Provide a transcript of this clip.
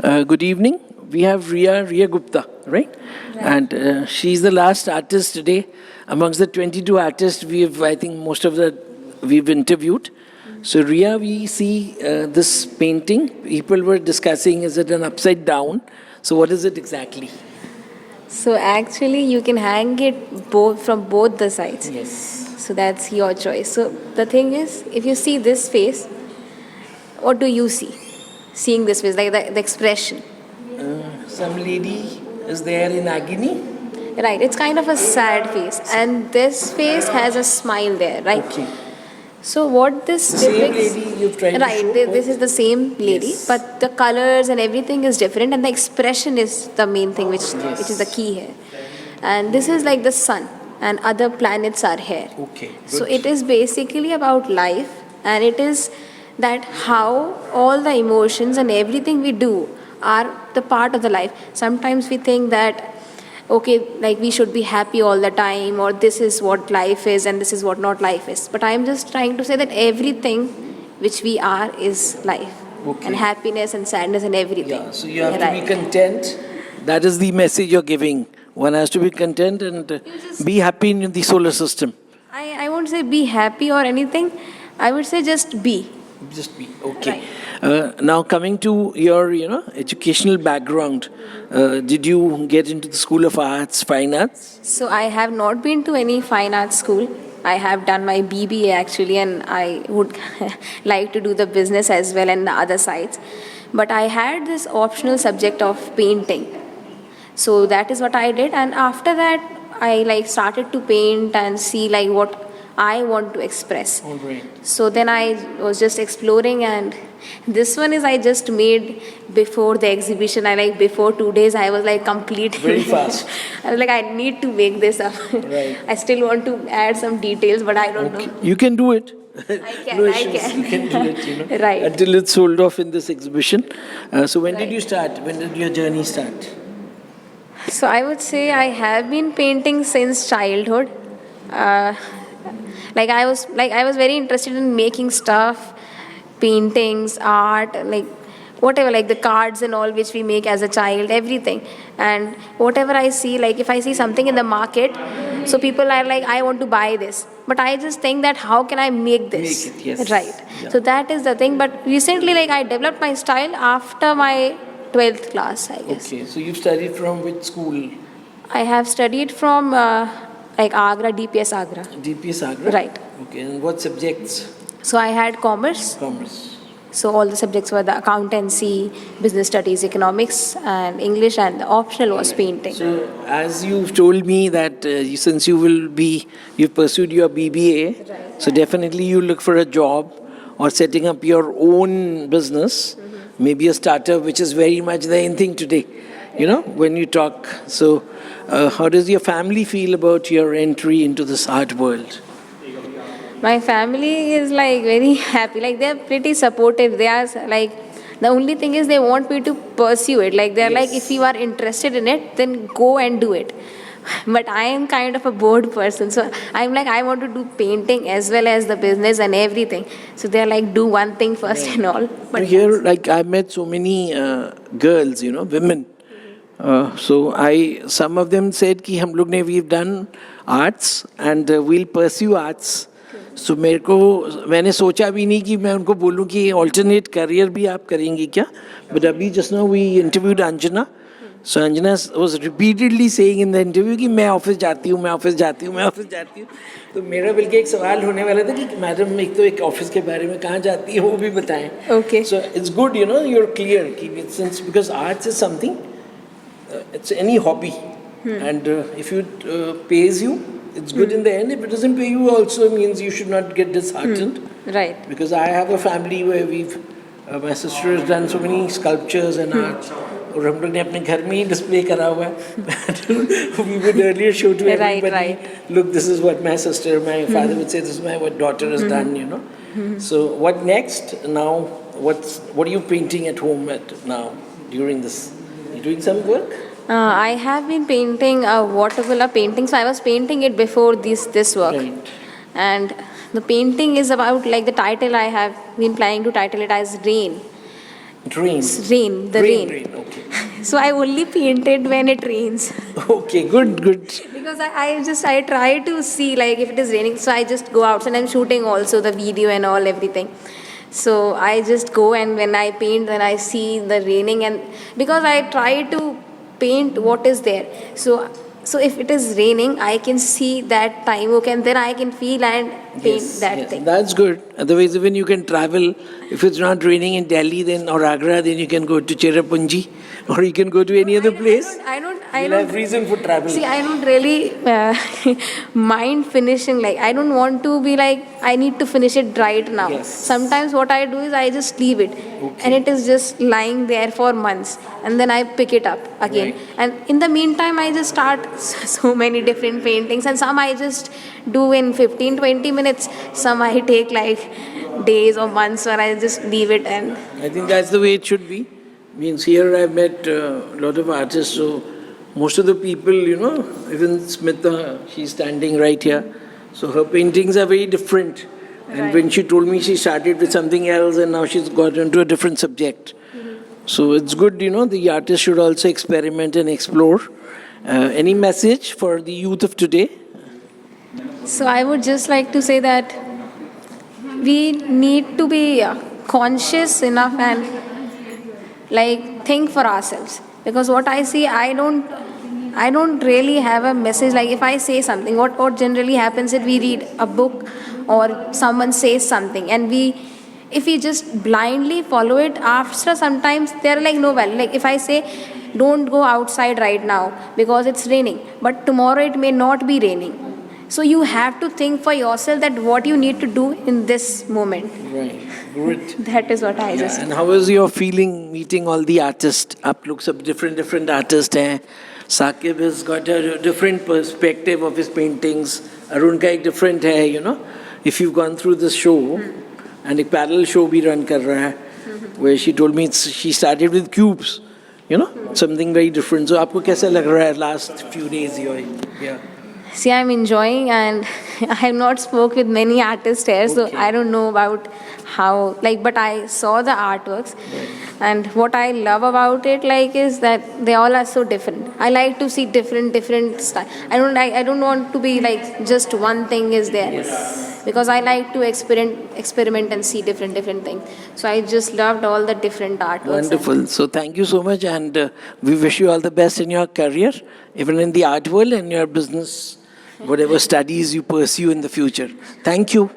Good evening. We have Riya Gupta, right? And she's the last artist today. Amongst the 22 artists, I think most of we've interviewed. So Riya, we see this painting. People were discussing, is it an upside down? So what is it exactly? So actually, you can hang it from both the sides. Yes. So that's your choice. So the thing is, if you see this face, what do you see? Seeing this face, like the expression. Some lady is there in agony. Right, it's kind of a sad face. And this face has a smile there, right? Okay. So what this Same depicts, lady you've tried right? to show? This is the same lady, Yes. but the colors and everything is different, and the expression is the main thing, which is the key here. And this is like the sun, and other planets are here. Okay. So good. it is basically about life, and it is that how all the emotions and everything we do are the part of the life. Sometimes we think that okay, like we should be happy all the time, or this is what life is and this is what not life is. But I am just trying to say that everything which we are is life. Okay. And happiness and sadness and everything. Yeah, so you have to Right. be content. That is the message you're giving. One has to be content and be happy in the solar system. I won't say be happy or anything. I would say just be. Just be okay. Now coming to your, educational background, did you get into the School of Arts, Fine Arts? So I have not been to any fine arts school. I have done my BBA actually, and I would like to do the business as well and the other sides. But I had this optional subject of painting. So that is what I did, and after that I like started to paint and see like what I want to express. All right. So then I was just exploring, and this one is I just made before the exhibition. I like before 2 days I was like complete. Very fast. I was like I need to make this up. Right. I still want to add some details, but I don't know. You can do it. can, No I issues. can. You can do it, Right. until it's sold off in this exhibition. So when did Right. you start? When did your journey start? So I would say I have been painting since childhood. Uh, I was very interested in making stuff, paintings, art, like whatever, like the cards and all which we make as a child, everything. And whatever I see, like if I see something in the market, so people are like, I want to buy this. But I just think that how can I make this? Make it, yes. Right. Yeah. So that is the thing. But recently, like I developed my style after my 12th class, I guess. Okay, so you've studied from which school? I have studied from Agra, DPS Agra. DPS Agra? Right. Okay, and what subjects? So I had commerce. Commerce. So all the subjects were the accountancy, business studies, economics, and English, and the optional was painting. So, as you've told me that since you've pursued your BBA, so definitely you look for a job or setting up your own business, maybe a startup, which is very much the in thing today, when you talk. So, how does your family feel about your entry into this art world? My family is like very happy. Like they're pretty supportive. They are like, the only thing is they want me to pursue it. Like they're like, if you are interested in it, then go and do it. But I am kind of a bored person, so I'm like, I want to do painting as well as the business and everything. So they're like, do one thing first and all. But Here, like I met so many girls, women. So some of them said कि हम लोग ने we've done arts and we'll pursue arts. So मैंने सोचा भी नहीं कि मैं उनको बोलूँ कि alternate career भी आप करेंगी क्या? But अभी just now we interviewed Anjana. So Anjana was repeatedly saying in the interview कि मैं ऑफिस जाती हूँ. तो मेरा बल्कि एक सवाल होने वाला था कि मैडम एक तो एक ऑफिस के बारे में कहाँ जाती है वो भी बताएं. Okay. So it's good, you're clear because arts is something. It's any hobby, and if it pays you, it's good in the end. If it doesn't pay you, also means you should not get disheartened. right. Because I have a family where my sister has done so many sculptures and art. और हम लोग ने अपने घर में ही display करा हुआ है. We would earlier show to everybody, Right. look, this is what my father would say, this is what daughter has done, So what next? Now, what are you painting at home now during this? You doing some work? I have been painting watercolor painting. So I was painting it before this work. Right. And the painting is about, like the title, I have been planning to title it as Rain. Rain, the rain. Rain. Okay. So I only paint it when it rains. Okay, good, good. Because I try to see like if it is raining, so I just go out and I'm shooting also the video and all everything. So I just go, and when I paint, then I see the raining, and because I try to paint what is there. So if it is raining, I can see that time, okay, and then I can feel and paint that thing. That's good. Otherwise, even you can travel. If it's not raining in Delhi then or Agra, then you can go to Cherrapunji, or you can go to any other place. I You'll don't have reason for travel. see. I don't really mind finishing. Like I don't want to be like I need to finish it right now. Yes. Sometimes what I do is I just leave it, and it is just lying there for months, and then I pick it up again. Right. And in the meantime, I just start so many different paintings, and some I just do in 15-20 minutes. Some I take like days or months, or I just leave it and. I think that's the way it should be. Means here I've met a lot of artists, so most of the people, even Smita, she's standing right here. So her paintings are very different. And Right. when she told me she started with something else and now she's got into a different subject. So it's good, the artist should also experiment and explore. Any message for the youth of today? So I would just like to say that we need to be conscious enough and like think for ourselves, because what I see, I don't really have a message. Like if I say something, what generally happens is we read a book or someone says something, and if we just blindly follow it, after sometimes they're like no value. Like if I say don't go outside right now because it's raining, but tomorrow it may not be raining. So you have to think for yourself that what you need to do in this moment. Right, good. That is what I just. And how was your feeling meeting all the artists? Up looks up different artists. Hai. Saqib has got a different perspective of his paintings. Arun ka ek different hai, If you've gone through this show, and a parallel show bhi run kar raha hai, where she told me she started with cubes, something very different. So aapko kaisa lag raha hai last few days here? Yeah. See, I'm enjoying, and I have not spoke with many artists here, so Okay. I don't know about how, but I saw the artworks, and what I love about it, is that they all are so different. I like to see different style. I don't want to be like just one thing is there, because I like to experiment and see different things. So I just loved all the different artworks. Wonderful. So thank you so much, and we wish you all the best in your career, even in the art world and your business, whatever studies you pursue in the future. Thank you.